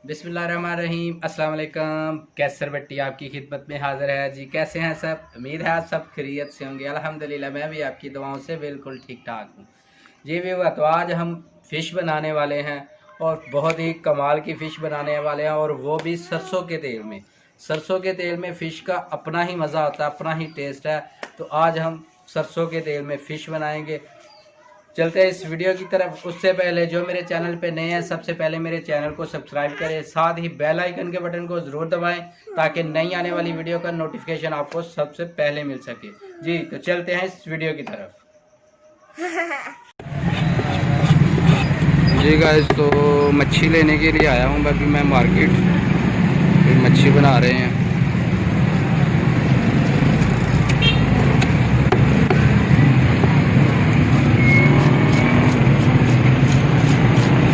बिस्मिल्लाहिर्रहमानिर्रहीम। अस्सलाम वालेकुम। कैसर भट्टी आपकी खिदमत में हाजिर है जी। कैसे हैं सब? उम्मीद है आप सब खैरियत से होंगे। अल्हम्दुलिल्लाह मैं भी आपकी दुआओं से बिल्कुल ठीक ठाक हूँ जी। भी तो आज हम फ़िश बनाने वाले हैं और बहुत ही कमाल की फ़िश बनाने वाले हैं, और वो भी सरसों के तेल में। सरसों के तेल में फ़िश का अपना ही मज़ा आता है, अपना ही टेस्ट है। तो आज हम सरसों के तेल में फ़िश बनाएंगे। चलते हैं इस वीडियो की तरफ। उससे पहले जो मेरे चैनल पे नए हैं, सबसे पहले मेरे चैनल को सब्सक्राइब करें, साथ ही बेल आइकन के बटन को ज़रूर दबाएं ताकि नई आने वाली वीडियो का नोटिफिकेशन आपको सबसे पहले मिल सके जी। तो चलते हैं इस वीडियो की तरफ जी गाइस। तो मच्छी लेने के लिए आया हूँ अभी मैं मार्केट। मच्छी बना रहे हैं।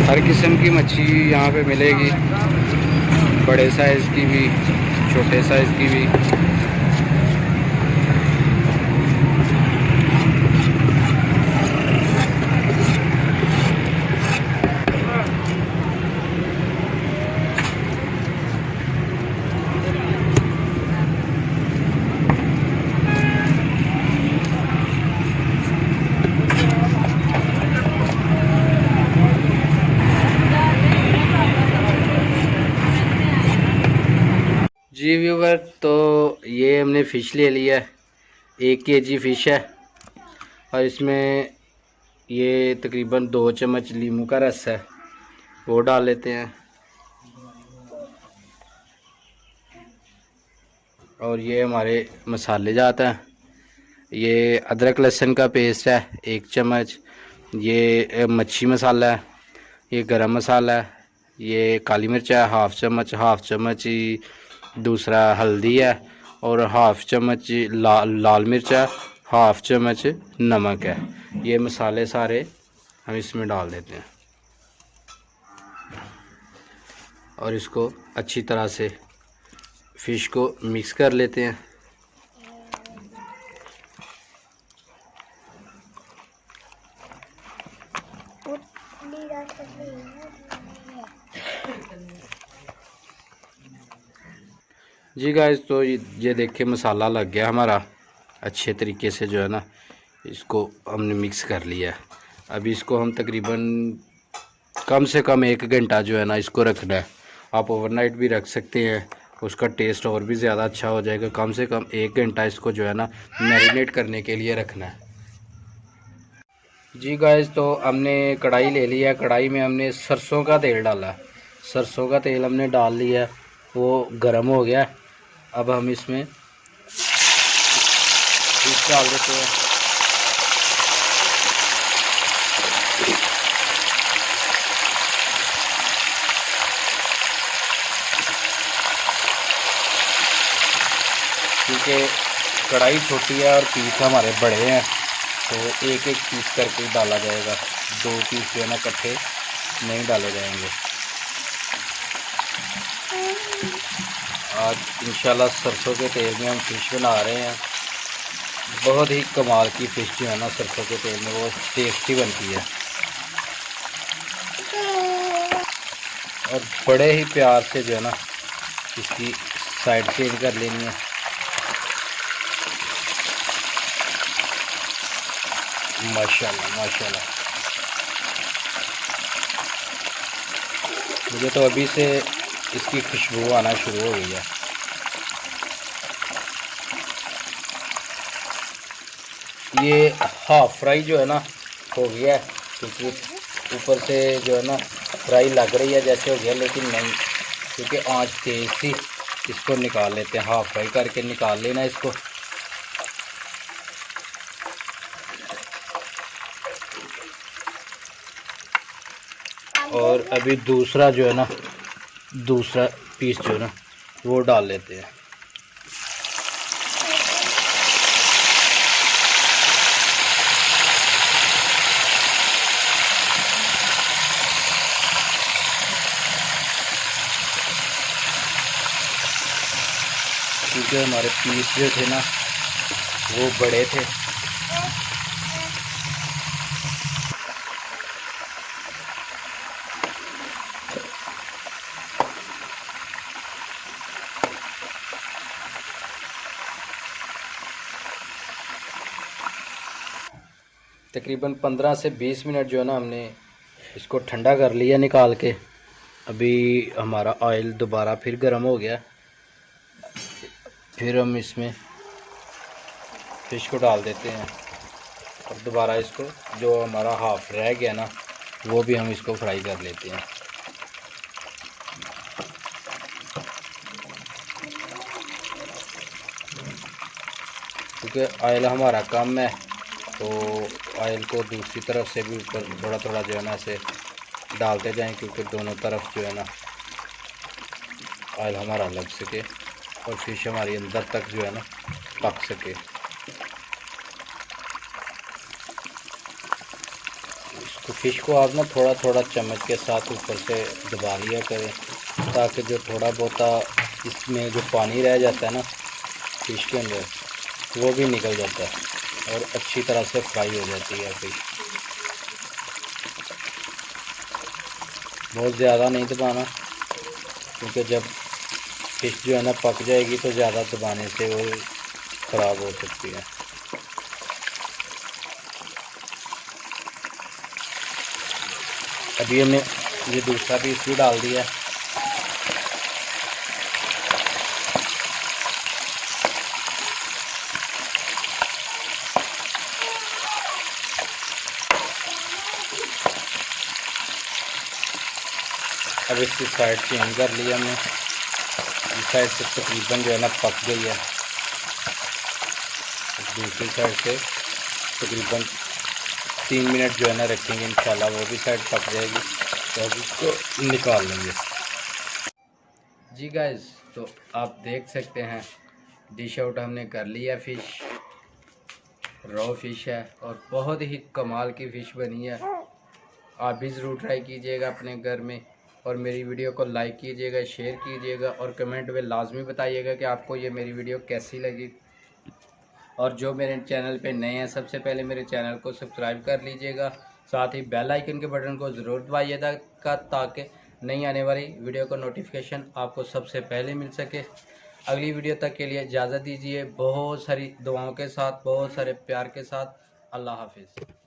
हर किस्म की मच्छी यहाँ पे मिलेगी, बड़े साइज़ की भी, छोटे साइज़ की भी। जी व्यूवर, तो ये हमने फ़िश ले लिया है। 1 केजी फ़िश है और इसमें ये तकरीबन 2 चम्मच नींबू का रस है, वो डाल लेते हैं। और ये हमारे मसाले जाते हैं। ये अदरक लहसुन का पेस्ट है 1 चम्मच, ये मच्छी मसाला है, ये गरम मसाला है, ये काली मिर्च है हाफ़ चम्मच ही, दूसरा हल्दी है, और हाफ़ चम्मच लाल मिर्च है, हाफ़ चम्मच नमक है। ये मसाले सारे हम इसमें डाल देते हैं और इसको अच्छी तरह से फ़िश को मिक्स कर लेते हैं। जी गाइस, तो ये देखिए मसाला लग गया हमारा अच्छे तरीके से, जो है ना, इसको हमने मिक्स कर लिया। अभी इसको हम तकरीबन कम से कम 1 घंटा जो है ना इसको रखना है। आप ओवरनाइट भी रख सकते हैं, उसका टेस्ट और भी ज़्यादा अच्छा हो जाएगा। कम से कम 1 घंटा इसको जो है ना मैरिनेट करने के लिए रखना है जी गाइस। तो हमने कढ़ाई ले लिया है, कढ़ाई में हमने सरसों का तेल डाला। सरसों का तेल हमने डाल लिया, वो गर्म हो गया। अब हम इसमें फिश डाल देते हैं। क्योंकि कढ़ाई छोटी है और पीस हमारे बड़े हैं, तो एक एक पीस करके डाला जाएगा। 2 पीस जो है ना इकट्ठे नहीं डाले जाएंगे। आज इंशाल्लाह सरसों के तेल में हम फ़िश बना रहे हैं। बहुत ही कमाल की फ़िश जो है ना सरसों के तेल में वो टेस्टी बनती है, और बड़े ही प्यार से जो है ना इसकी साइड चेंज कर लेनी है। माशाल्लाह माशाल्लाह, मुझे तो अभी से इसकी खुशबू आना शुरू हो गई है। ये हाफ फ्राई जो है ना हो गया है, क्योंकि ऊपर से जो है ना फ्राई लग रही है जैसे हो गया, लेकिन नहीं, क्योंकि आंच तेज़ थी। इसको निकाल लेते हैं, हाफ फ्राई करके निकाल लेना इसको। और अभी दूसरा जो है ना, दूसरा पीस जो है ना वो डाल लेते हैं। क्योंकि हमारे पीस जो थे ना वो बड़े थे। तकरीबन 15 से 20 मिनट जो है ना हमने इसको ठंडा कर लिया निकाल के। अभी हमारा ऑयल दोबारा फिर गर्म हो गया। फिर हम इसमें फ़िश को डाल देते हैं और दोबारा इसको जो हमारा हाफ रह गया ना वो भी हम इसको फ्राई कर लेते हैं। क्योंकि ऑयल हमारा कम है तो ऑयल को दूसरी तरफ से भी ऊपर थोड़ा थोड़ा जो है ना ऐसे डालते जाएं, क्योंकि दोनों तरफ जो है ना ऑयल हमारा लग सके और फिश हमारी अंदर तक जो है ना पक सके। इसको फिश को आप ना थोड़ा थोड़ा चम्मच के साथ ऊपर से दबा लिया करें, ताकि जो थोड़ा बहुत इसमें जो पानी रह जाता है ना फिश के अंदर वो भी निकल जाता है और अच्छी तरह से फ्राई हो जाती है फिश। बहुत ज़्यादा नहीं दबाना, क्योंकि जब फिश जो है ना पक जाएगी तो ज़्यादा दबाने से वो ख़राब हो सकती है। अभी हमने ये दूसरा पीस भी डाल दिया। अब इसकी साइड चेंज कर लिया हमने। इस साइड से तकरीबन जो है ना पक गई है, दूसरी साइड से तकरीबन 3 मिनट जो है ना रखेंगे, इंशाल्लाह वो भी साइड पक जाएगी तो अब इसको निकाल लेंगे। जी गाइस, तो आप देख सकते हैं डिश आउट हमने कर लिया। फ़िश रॉ फिश है और बहुत ही कमाल की फ़िश बनी है। आप भी ज़रूर ट्राई कीजिएगा अपने घर में और मेरी वीडियो को लाइक कीजिएगा, शेयर कीजिएगा और कमेंट में लाजमी बताइएगा कि आपको ये मेरी वीडियो कैसी लगी। और जो मेरे चैनल पे नए हैं सबसे पहले मेरे चैनल को सब्सक्राइब कर लीजिएगा, साथ ही बेल आइकन के बटन को ज़रूर दबाइएगा ताकि नई आने वाली वीडियो का नोटिफिकेशन आपको सबसे पहले मिल सके। अगली वीडियो तक के लिए इजाज़त दीजिए, बहुत सारी दुआओं के साथ, बहुत सारे प्यार के साथ। अल्लाह हाफिज़।